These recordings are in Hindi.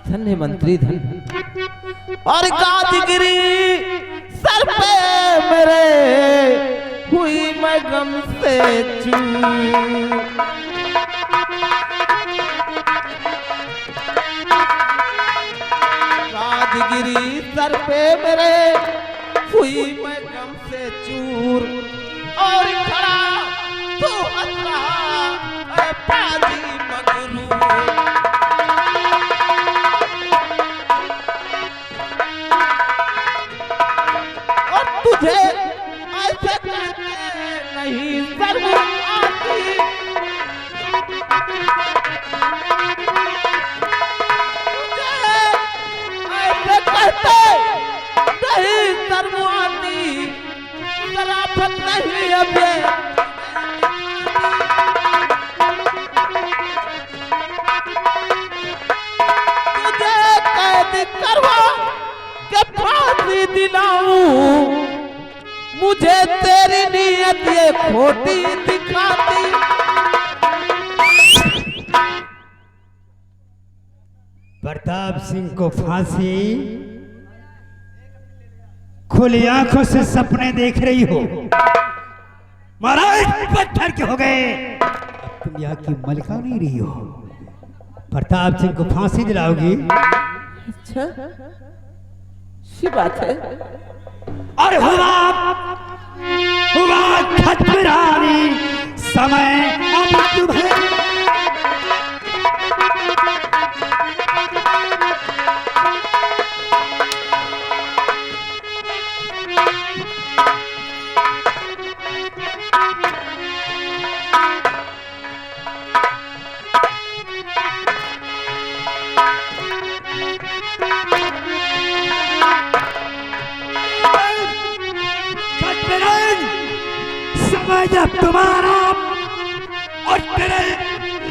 धन्य मंत्री धन और गाजगिरी सर पे मेरे हुई मैं गम से चूर। गाजगिरी सर पे मेरे हुई मैं गम से चूर और खड़ा तू हंस रहा है पाजी मगरूर। तुझे ऐसे कहते नहीं शर्म आती, तुझे ऐसे कहते नहीं शर्म आती, शराफत नहीं अब ये तुझे कैद करवा के फांसी दिलाऊं, मुझे तेरी नीयत ये खोटी दिखाती। प्रताप सिंह को फांसी खुली आंखों से सपने देख रही हो, महाराज पत्थर के हो गए, अब तुम यहाँ की मलिका नहीं रही हो। प्रताप सिंह को फांसी दिलाओगी? अच्छा सी बात है। और हुआ खतरानी समय अब तुम्हें जब तुम्हारा और तेरे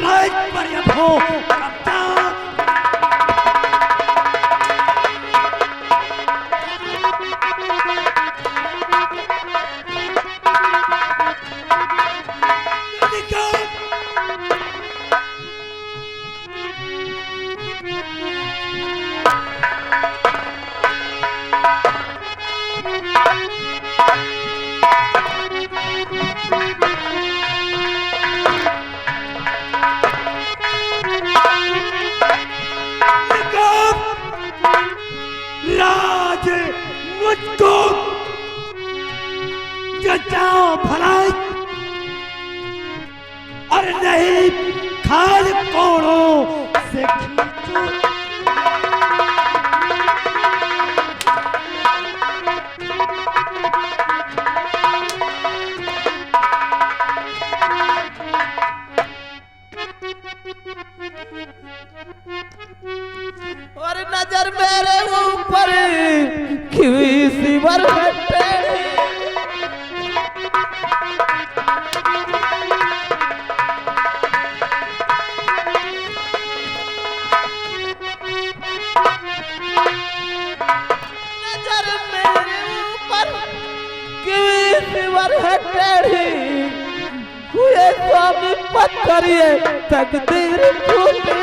राज पर यह हो भलाई और नहीं खाल कोड़ों से खींचो। और नजर मेरे ऊपर खिवी सी बरहटे हुए स्वामी पत्थरिए तकदीर फूटे।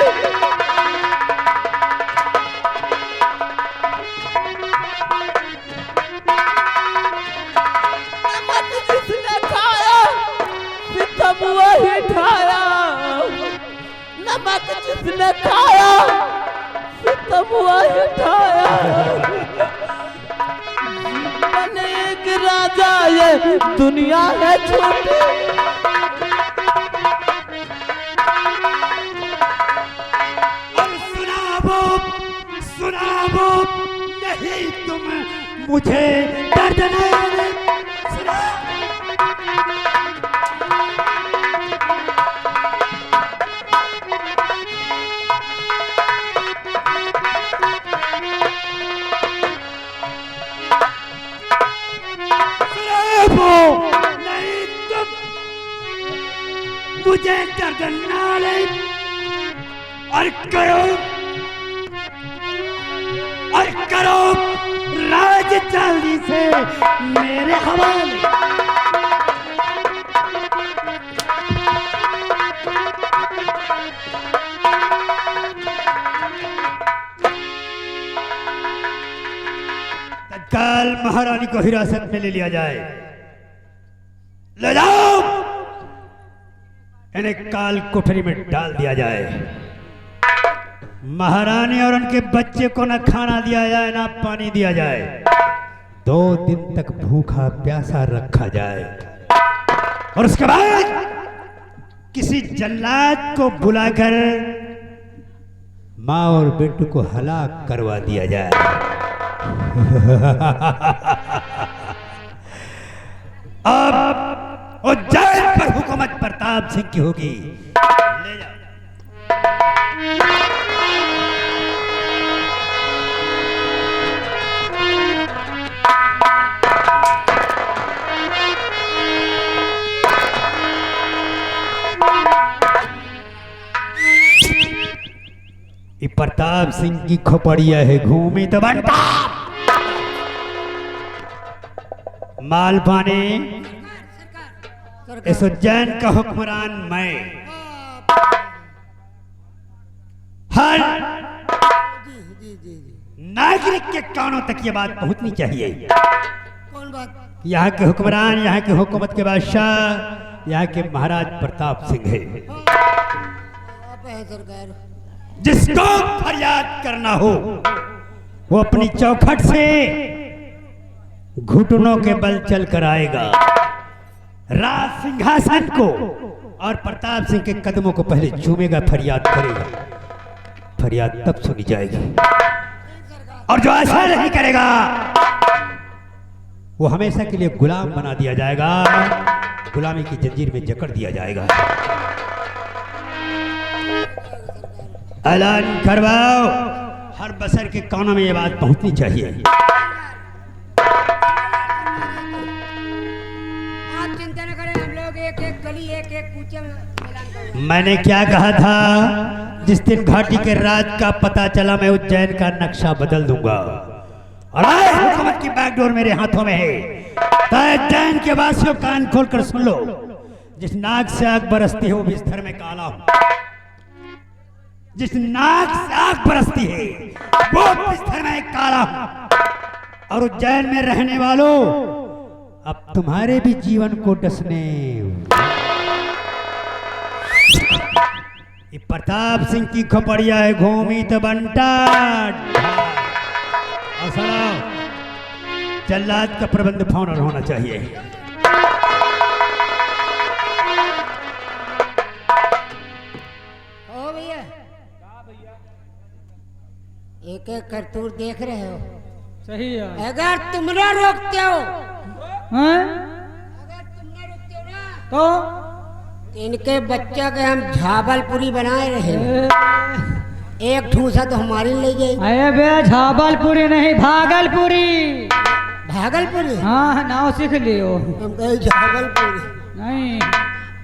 नमक जिसने खाया सितम वही ठाया, नमक जिसने खाया सितम वही ठाया। राजा ये दुनिया है छोटी, और सुनावो नहीं तुम मुझे दर्द नहीं सुना। नहीं तुम मुझे दर्द ना ले और करो राज जल्दी से मेरे हवाले। कल महारानी को हिरासत में ले लिया जाए। ले जाओ, इन्हें काल कोठरी में डाल दिया जाए। महारानी और उनके बच्चे को न खाना दिया जाए न पानी दिया जाए। 2 दिन तक भूखा प्यासा रखा जाए और उसके बाद किसी जल्लाद को बुलाकर माँ और बेटू को हलाक करवा दिया जाए। अब उज्जैन पर हुकूमत प्रताप सिंह की होगी। ले जाओ। ये प्रताप सिंह की खोपड़िया है, घूमी तो बनता मालपाने। इस उज्जैन का हुक्मरान मैं। हर नागरिक के कानों तक ये बात पहुंचनी चाहिए। कौन बात? यहाँ के हुक्मरान, यहाँ की हुकूमत के बादशाह, यहाँ के महाराज प्रताप सिंह है। आप है सरकार। जिसको फरियाद करना हो वो अपनी चौखट से घुटनों के बल चल कर आएगा। राज सिंहासन को और प्रताप सिंह के कदमों को पहले चूमेगा, फरियाद करेगा। फरियाद तब सुनी जाएगी और जो ऐसा नहीं करेगा वो हमेशा के लिए गुलाम बना दिया जाएगा, गुलामी की जंजीर में जकड़ दिया जाएगा। ऐलान करवाओ, हर बसर के कानों में ये बात पहुंचनी चाहिए। आप चिंता न करें, हम लोग एक एक गली एक एक कूचे में ऐलान करेंगे। मैंने क्या कहा था? जिस दिन घाटी के राज का पता चला मैं उज्जैन का नक्शा बदल दूंगा और आज हुकूमत की बैकडोर मेरे हाथों में है। तो उज्जैन के वासियों कान खोलकर सुन लो, जिस नाक से आग बरसती है वो बिस्तर में काला हूं। जिस नाक से आग बरसती है वो बिस्तर में काला हूं। और उज्जैन में रहने वालों, अब तुम्हारे भी जीवन को डसने ये प्रताप सिंह की खोपड़िया है, घूमी तो बंटा। और सुनो, जल्लाद का प्रबंध फौरन होना चाहिए। ओ भैया, एक एक करतूत देख रहे हो। सही है। अगर तुम ना रोकते हो, हैं? अगर तुम ना रोकते हो ना, तो इनके बच्चा के हम झाबलपुरी बनाए रहे। एक ठूसा तो हमारी ले गई। अरे बे, झाबलपुरी नहीं, भागलपुरी। भागलपुरी? हाँ, नाव सीख लियो। हम कहे झाबलपुरी नहीं,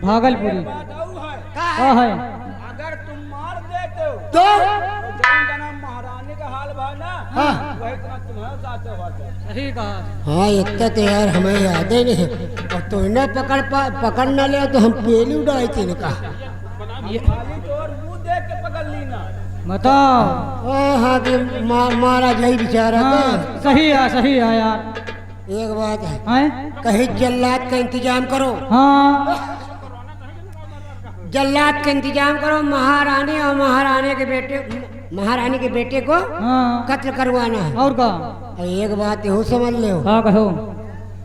भागलपुरी। का क्या है? अगर तुम मार देते हो तो जिनका नाम महारानी का हाल भाव ना, हाँ वही तुम्हारे साथ होता है। सही कहा। हाँ, इतना तो यार हमें याद ही नहीं। और तो इन्हें पकड़ न ले तो हम पेली उड़ाई थी इनका। खाली चोर मुंह देख के पकड़ ली ना। बताओ। हाँ कि मारा जाई बेचारा हाँ, सही है यार। एक बात है, हैं? कहीं जल्लाद का इंतजाम करो। हाँ, जल्लाद का इंतजाम करो। महारानी और महारानी के बेटे को हाँ। कत्ल करवाना है। और का? और एक बात यो समझ लो, हाँ कहो।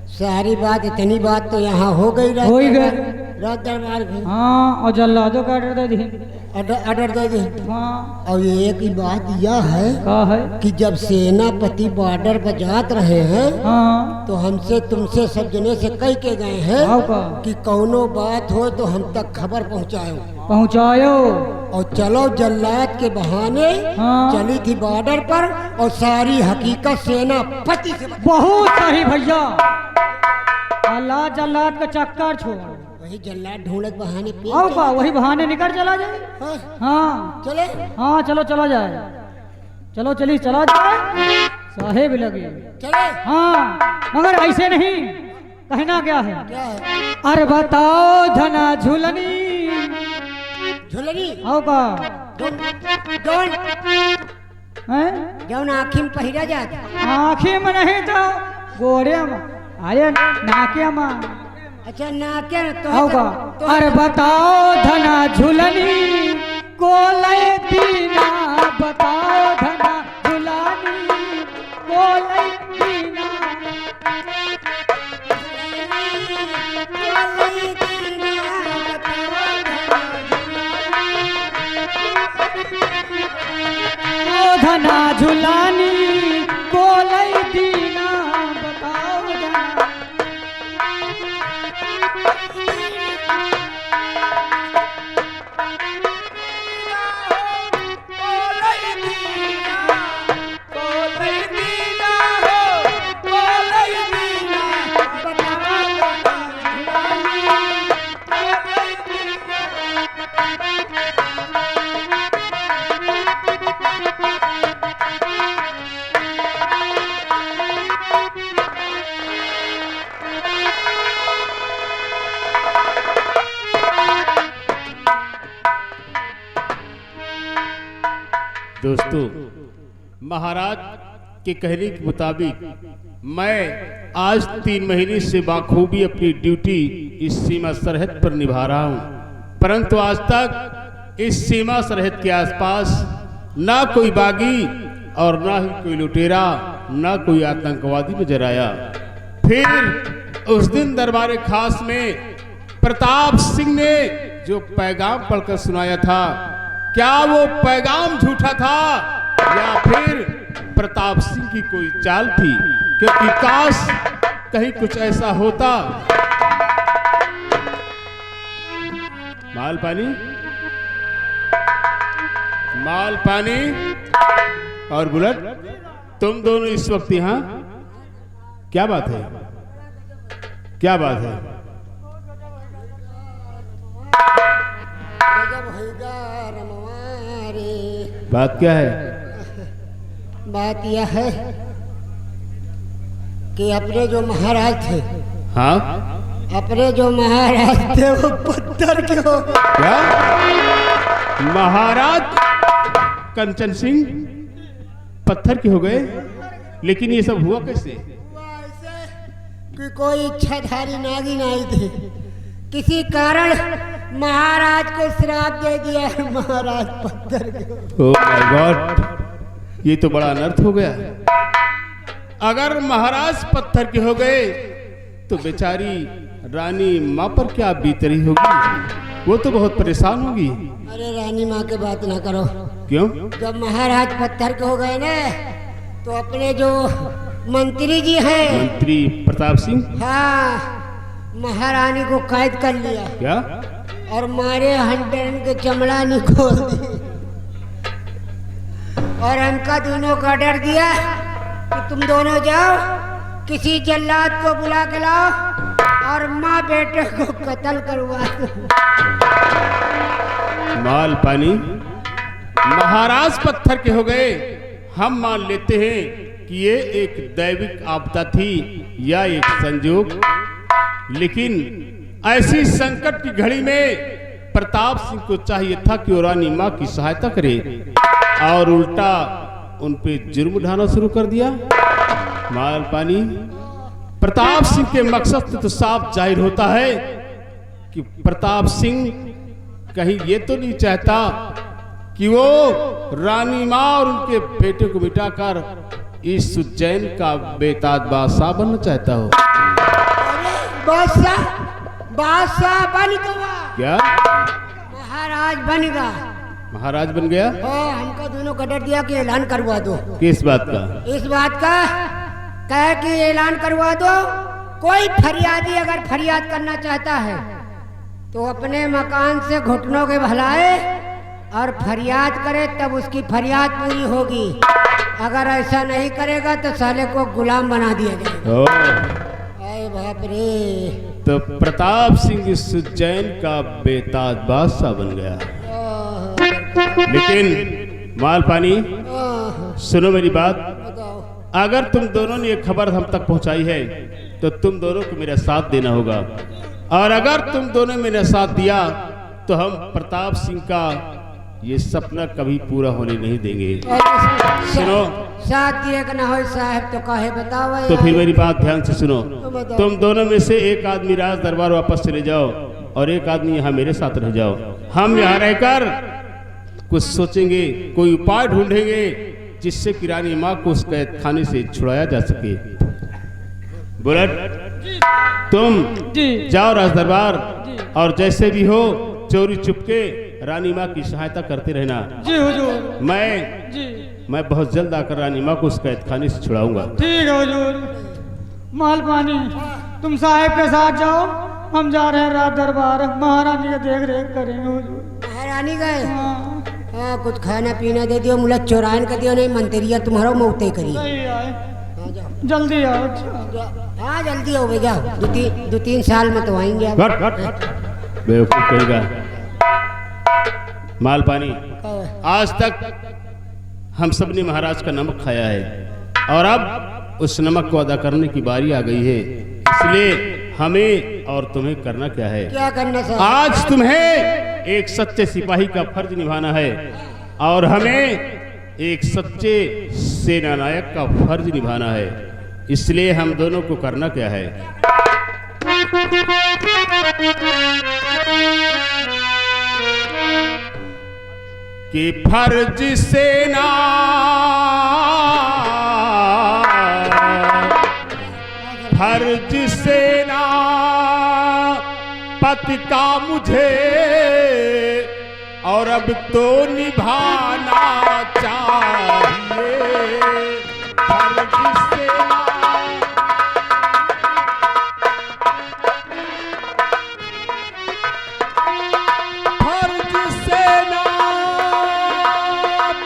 सारी बात, इतनी बात तो यहाँ हो गई। हो ही गई। रात दरबार भी हाँ, और जल्लादों का ऑर्डर दे दी। ऑर्डर दे दे। हाँ। और एक ही बात यह है का है? कि जब सेनापति बॉर्डर पर जात रहे हैं हाँ। तो हमसे तुमसे सब जने से कह के गए हैं हाँ का? कि कौनो बात हो तो हम तक खबर पहुँचाओ। पहुँचायो। और चलो, जल्लाद के बहाने हाँ। चली थी बॉर्डर पर और सारी हकीकत सेनापति से बहुत सही भैया। अल्लाह जल्लाद का चक्कर छोड़। वही जल्लाद ढूंढे के बहाने पे आओ का, वही बहाने निकल चला जाए। हाँ, हाँ चले। हाँ, चलो चला जाए। चलो चली चला जाए, साहेब लगे। चले। हाँ, मगर ऐसे नहीं, कहना क्या है? क्या है? अरे बताओ धना झूलनी। झुलनी? आओ का? डोंट हैं? जौन आँखी में पहिरा जात आँखी में नहीं तो गोड़े में, अरे नाके में अच्छा नाके तो होगा। अरे बताओ धना झुलनी को लय दीना, बताओ धना झुलानी को लय दीना। ओ धना झुलानी को लय दीना, बताओ धना। दोस्तों, महाराज के कहने के मुताबिक मैं आज 3 महीने से बाखूबी अपनी ड्यूटी इस सीमा सरहद पर निभा रहा हूं, परंतु आज तक इस सीमा सरहद के आसपास ना कोई बागी और ना ही कोई लुटेरा, ना कोई आतंकवादी नजर आया। फिर उस दिन दरबार खास में प्रताप सिंह ने जो पैगाम पढ़कर सुनाया था, क्या वो पैगाम झूठा था या फिर प्रताप सिंह की कोई चाल थी? क्योंकि काश कहीं कुछ ऐसा होता। माल पानी, माल पानी और बुलेट, तुम दोनों इस वक्त यहाँ, क्या बात है? क्या बात है? बात क्या है? बात यह है कि अपने जो महाराज थे, हाँ, अपने जो महाराज थे वो पत्थर के हो। क्या? महाराज कंचन सिंह पत्थर के हो गए? लेकिन ये सब हुआ कैसे? ऐसे कि कोई इच्छाधारी नागिन आई थी, किसी कारण महाराज को श्राप दे दिया, महाराज पत्थर के। ओह माय गॉड, ये तो बड़ा अनर्थ हो गया। अगर महाराज पत्थर के हो गए तो बेचारी रानी माँ पर क्या बीत रही होगी? वो तो बहुत परेशान होगी। अरे रानी माँ के बात ना करो। क्यों? जब महाराज पत्थर के हो गए ना, तो अपने जो मंत्री जी हैं, मंत्री प्रताप सिंह, हाँ, महारानी को कैद कर लिया। क्या? और मारे हंटर के चमड़ा निकोल दी और हमका दोनों का ऑर्डर दिया कि तुम दोनों जाओ, किसी जल्लाद को बुला के लाओ और माँ बेटे को कत्ल करवा दो। माल पानी, महाराज पत्थर के हो गए, हम मान लेते हैं कि ये एक दैविक आपदा थी या एक संजोग, लेकिन ऐसी संकट की घड़ी में प्रताप सिंह को चाहिए था कि वो रानी माँ की सहायता करे और उल्टा उन पे जुर्म ढाना शुरू कर दिया। माल पानी, प्रताप सिंह के मकसद से तो साफ जाहिर होता है कि प्रताप सिंह कहीं ये तो नहीं चाहता कि वो रानी माँ और उनके बेटे को मिटाकर इस उज्जैन का बेताज बादशाह बनना चाहता हो। बादशाह, बादशाह बन गया। क्या? महाराज बन गया। महाराज बन गया? हमको दोनों का डर दिया कि ऐलान करवा दो। किस बात का? इस बात का कह कि ऐलान करवा दो, कोई फरियादी अगर फरियाद करना चाहता है तो अपने मकान से घुटनों के भलाए और फरियाद करे, तब उसकी फरियाद पूरी होगी। अगर ऐसा नहीं करेगा तो साले को गुलाम बना दिया जाएगा। अरे बाप रे! तो प्रताप सिंह इस उज्जैन का बेताज बादशाह बन गया। लेकिन माल पानी, सुनो मेरी बात, अगर तुम दोनों ने ये खबर हम तक पहुंचाई है तो तुम दोनों को मेरा साथ देना होगा, और अगर तुम दोनों ने मेरा साथ दिया तो हम प्रताप सिंह का ये सपना कभी पूरा होने नहीं देंगे। सुनो, शादी एक ना हो साहब तो काहे बताओ। तो फिर मेरी बात ध्यान से सुनो। तुम दोनों में से एक आदमी राज दरबार वापस चले जाओ और एक आदमी यहाँ मेरे साथ रह जाओ। हम यहाँ रहकर कुछ सोचेंगे, कोई उपाय ढूंढेंगे जिससे कि रानी माँ को उस कैद खाने से छुड़ाया जा सके। बुलेट, तुम जाओ राज दरबार और जैसे भी हो चोरी चुपके रानी माँ की सहायता करते रहना। जी हुजूर। मैं बहुत जल्द आकर रानी माँ को उस कैद खाने से छुड़ाऊंगा। ठीक है हुजूर। माल पानी, तुम साहेब के साथ जाओ, हम जा रहे हैं राज दरबार, महारानी का देख रेख करेंगे हुजूर। महारानी गए? हाँ। हाँ, कुछ खाना पीना दे दियो, मुला चौरायन कर दियो, नहीं मंतरिया तुम्हारा मौते करी। सही आए, हाँ, जाओ। जल्दी आओ। अच्छा। हाँ जल्दी हो गए, जाओ। दो तीन साल में तो आएंगे आप। बेवकूफ कहेगा। माल पानी, आज तक हम सब ने महाराज का नमक खाया है और अब उस नमक को अदा करने की बारी आ गई है। इसलिए हमें और तुम्हें करना क्या है? क्या करना सर? आज तुम्हें एक सच्चे सिपाही का फर्ज निभाना है और हमें एक सच्चे सेना नायक का फर्ज निभाना है। इसलिए हम दोनों को करना क्या है? कि फर्ज सेना पति का मुझे और अब तो निभाना चाहिए। फर्ज सेना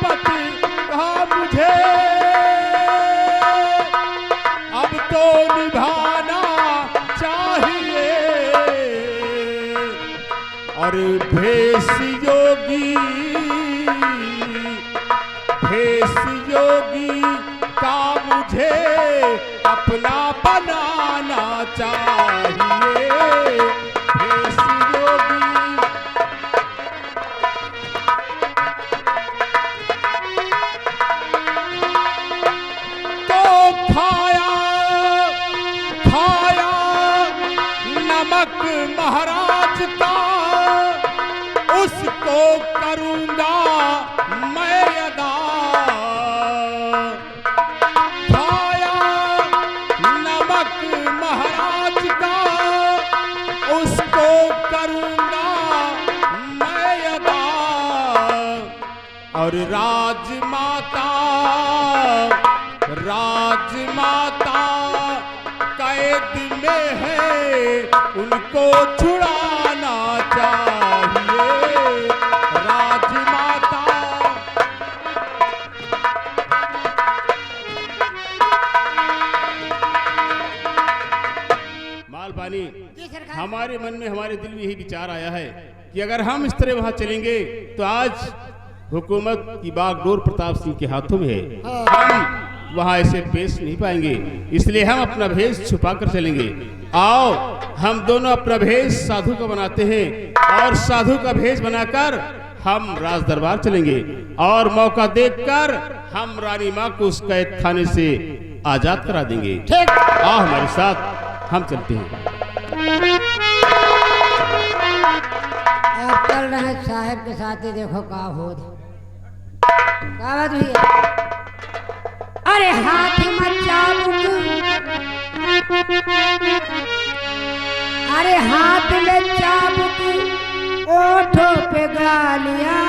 पति का मुझे अब तो निभाना चाहिए। और भेष योगी का मुझे अपना बनाना चाहिए। भेष योगी तो खाया नमक महाराज का, उसको करूंगा मैं अदा। खाया नमक महाराज का, उसको करूंगा मैं अदा। और राजमाता कैद में है, उनको छुड़ाना चाहिए। राजमाता मालपानी, हमारे मन में हमारे दिल में यही विचार आया है कि अगर हम इस तरह वहां चलेंगे तो आज हुकूमत की बागडोर प्रताप सिंह के हाथों में है। हम वहां ऐसे पेश नहीं पाएंगे, इसलिए हम अपना भेष छुपा कर चलेंगे। आओ हम दोनों अपना भेष साधु का बनाते हैं और साधु का भेष बनाकर हम राज दरबार चलेंगे और मौका देखकर हम रानी माँ को उस कैद खाने से आजाद करा देंगे। ठीक। आओ हमारे साथ, हम चलते हैं। अब चल रहे हैं साहब के साथ ही, देखो का हो का बात हुई है। अरे हाथी में चाबुक, अरे हाथ में चाबुक, ओठों पे गालियां,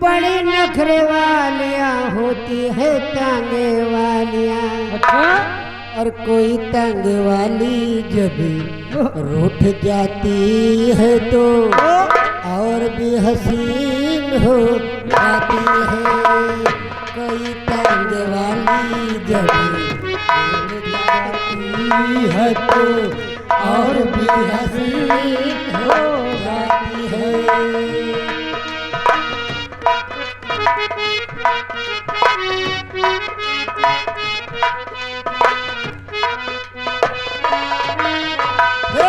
बड़ी नखरे वालियां होती है टांगे वालियां। अच्छा। और कोई टांगे वाली जब रूठ जाती है तो और भी हसीन हो जाती है। कोई टांगे वाली जब रूठ जाती है तो और भी हसीन हो जाती है।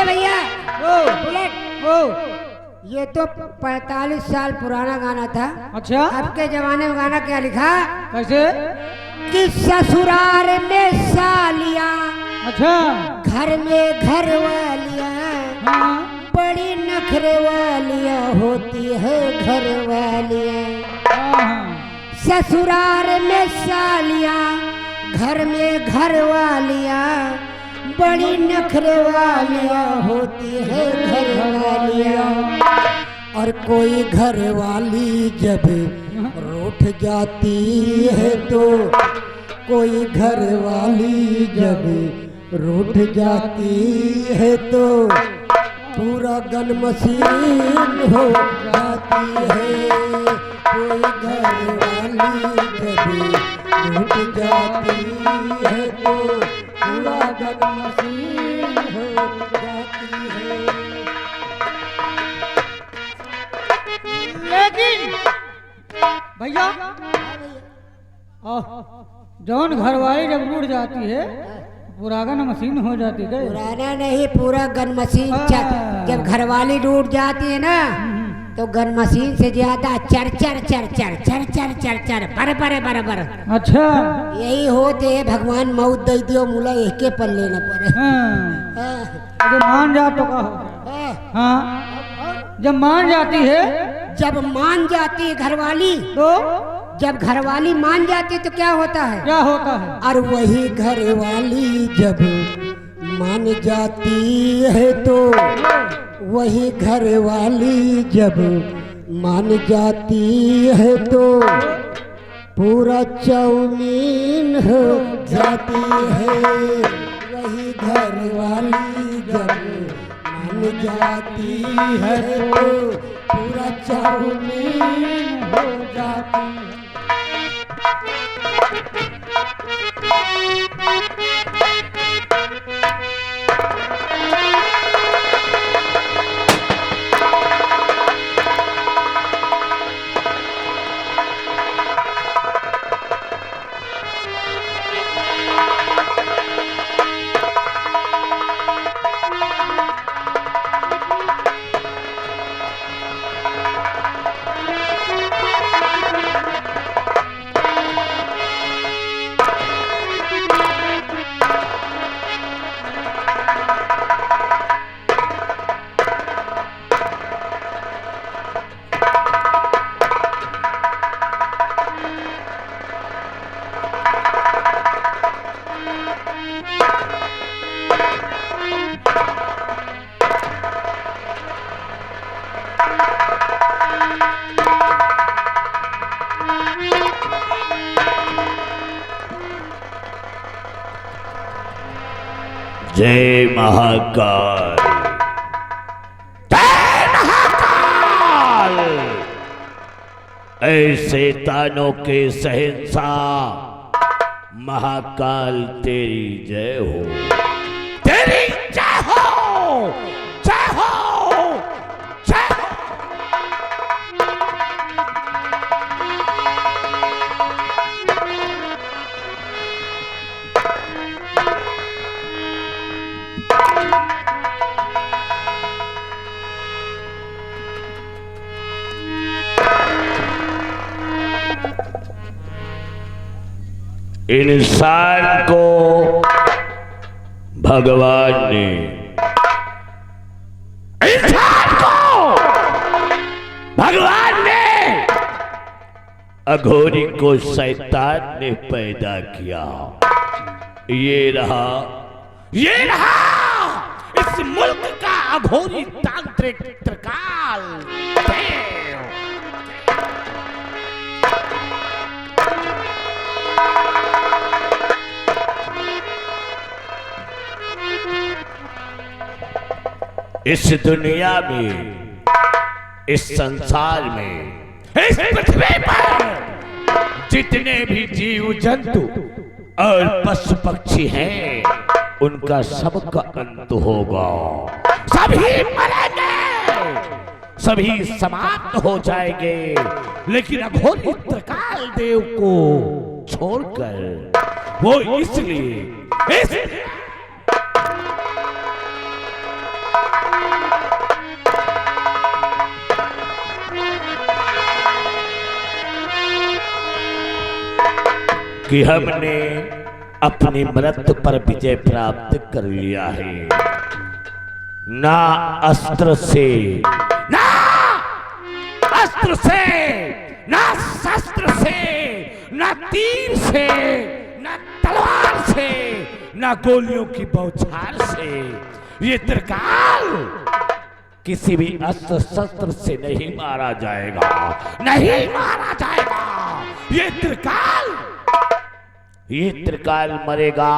भैया, बुलेट, ये तो 45 साल पुराना गाना था। अच्छा अब के जमाने में गाना क्या लिखा कैसे? कि ससुराल में सालियां, अच्छा घर में घर वालियां, हाँ बड़ी नखरे वालियां होती है घर वालियां। हाँ ससुराल में सालियां, घर में घर वालियां, बड़ी नखरे वालियां होती है घर वालियां। और कोई घर वाली जब रूठ जाती है तो, कोई घर वाली जब रूठ जाती है तो पूरा गन मशीन हो जाती है। कोई घर वाली जब रूठ जाती है तो पूरा गन मशीन हो जाती है। लेकिन भैया जौन घरवाली जब रूठ जाती है पुरागन मशीन हो जाती है। पुराना नहीं, पूरा गन मशीन जब घरवाली रूठ जाती है ना तो गन मशीन से ज्यादा चर चर चर चर चर चर चर चर बर बर बर बर। अच्छा यही होते है, भगवान मौत दे दियो मुला एक के पल लेना पड़े। हाँ जब मान जा तो कहो। हाँ जब मान जाती है, जब मान जाती है घरवाली, तो जब घरवाली मान जाती है तो क्या होता है? क्या होता है? और वही घरवाली जब मान जाती है तो, वही घरवाली जब मान जाती है तो पूरा चाउमीन हो जाती है। वही घरवाली जब मान जाती है तो पूरा चाउमीन हो जाती है। जय महाकाल, जय महाकाल। ऐसे तानों के शहंशाह महाकाल तेरी जय हो, तेरी जय हो, जय हो, जय हो। इंसान को भगवान ने, इंसान को भगवान ने, अघोरी को शैतान ने पैदा किया। ये रहा इस मुल्क का अघोरी तांत्रिक त्रिकाल देव। इस दुनिया में, इस संसार में, इस पृथ्वी पर जितने भी जीव जंतु और पशु पक्षी हैं, उनका सबका अंत होगा। सभी मरेंगे, सभी समाप्त हो जाएंगे, लेकिन अघोरी त्रिकाल देव को छोड़कर वो इसलिए कि हमने अपनी मृत्यु पर विजय प्राप्त कर लिया है। ना अस्त्र से, ना अस्त्र से, ना शस्त्र से, ना तीर से, ना तलवार से, ना गोलियों की बौछार से ये त्रिकाल किसी भी अस्त्र शस्त्र से नहीं मारा जाएगा, नहीं मारा जाएगा। ये त्रिकाल मरेगा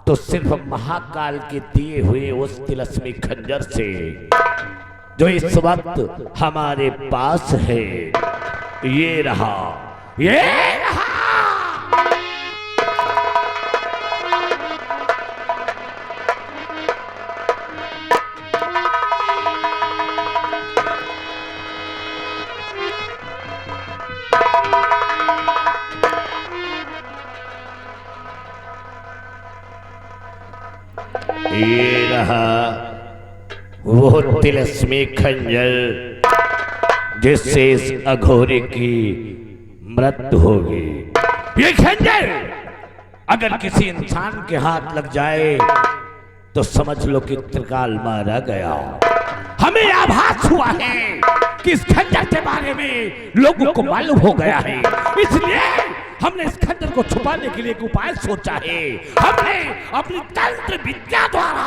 तो सिर्फ महाकाल के दिए हुए उस तिलस्मी खंजर से जो इस वक्त हमारे पास है। ये रहा, ये रहा। ये रहा वो तिलस्मी खंजर जिससे इस अघोरी की मृत्यु होगी। ये खंजर अगर किसी इंसान के हाथ लग जाए तो समझ लो कि त्रिकाल मारा गया। हमें आभास हुआ है कि इस खंजर के बारे में लोगों को मालूम हो गया है, इसलिए हमने इस खंजर को छुपाने के लिए एक उपाय सोचा है। हमने अपनी तंत्र विद्या द्वारा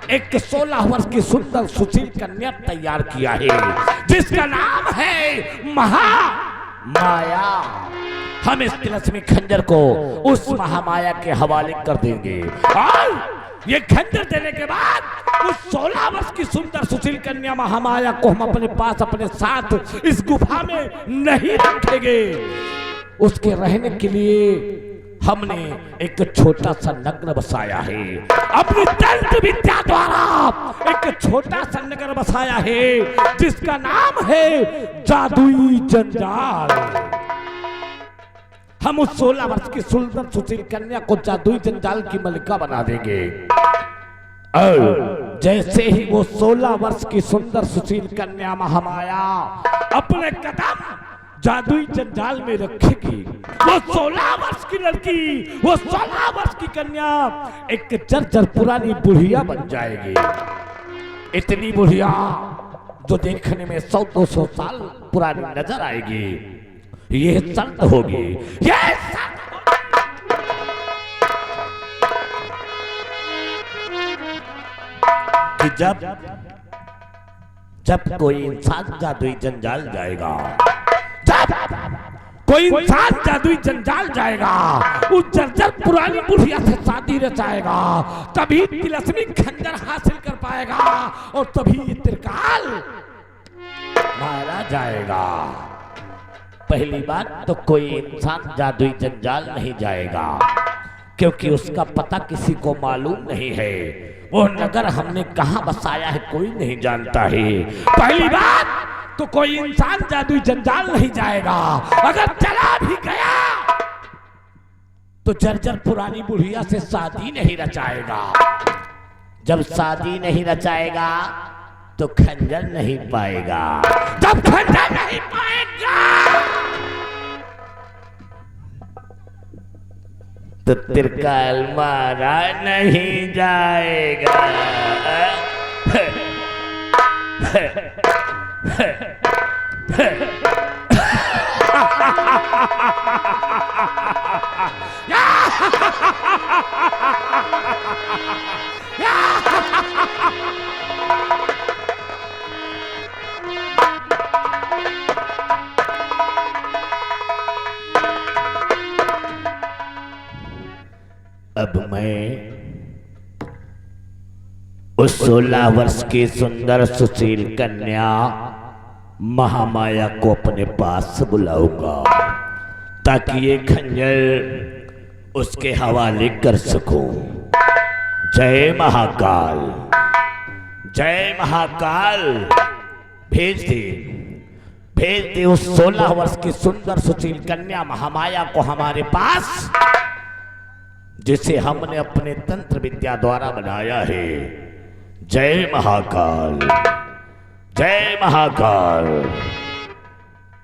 एक 16 वर्ष की सुंदर सुशील कन्या तैयार किया है जिसका नाम है महामाया। हम इस तिलस्मी खंजर को उस महामाया के हवाले कर देंगे और ये खंजर देने के बाद उस 16 वर्ष की सुंदर सुशील कन्या महामाया को हम अपने पास अपने साथ इस गुफा में नहीं रखेंगे। उसके रहने के लिए हमने एक छोटा सा नगर बसाया है। अपनी तंत्र विद्या द्वारा एक छोटा सा नगर बसाया है जिसका नाम है जादुई जंजाल। हम उस 16 वर्ष की सुंदर सुशील कन्या को जादुई जंजाल की मलिका बना देंगे और जैसे ही वो 16 वर्ष की सुंदर सुशील कन्या महामाया अपने कदम जादुई जंजाल में रखेगी, वो 16 वर्ष की लड़की, वो 16 वर्ष की कन्या एक जर्जर पुरानी बुढ़िया बन जाएगी। इतनी बुढ़िया जो देखने में 100-200 साल पुरानी नजर आएगी। यह शर्त होगी, यह कि जब कोई इंसान जादुई जंजाल जाएगा, जब कोई इंसान जादुई जंजाल जाएगा, उस जर्जर पुरानी बुढ़िया से शादी रचाएगा, तभी तिलस्मी खंजर हासिल कर पाएगा और तभी ये त्रिकाल मारा जाएगा। पहली बात तो कोई इंसान जादुई जंजाल नहीं जाएगा क्योंकि उसका पता किसी को मालूम नहीं है। वो नगर हमने कहां बसाया है कोई नहीं जानता है। पहली बात तो कोई इंसान जादुई जंजाल नहीं जाएगा, अगर चला भी गया तो जर्जर पुरानी बुढ़िया से शादी नहीं रचाएगा। जब शादी नहीं रचाएगा तो खंजर नहीं पाएगा, जब खंजर नहीं पाएगा तो त्रिकाल मारा नहीं जाएगा। अब मैं उस 16 वर्ष की सुंदर सुशील कन्या महामाया को अपने पास बुलाऊंगा ताकि ये खंजर उसके हवाले कर सकूं। जय महाकाल, जय महाकाल। भेज दे उस 16 वर्ष की सुंदर सुशील कन्या महामाया को हमारे पास, जिसे हमने अपने तंत्र विद्या द्वारा बनाया है। जय महाकाल, जय महाकाल।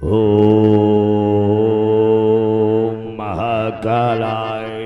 ओम महाकाल। कालाए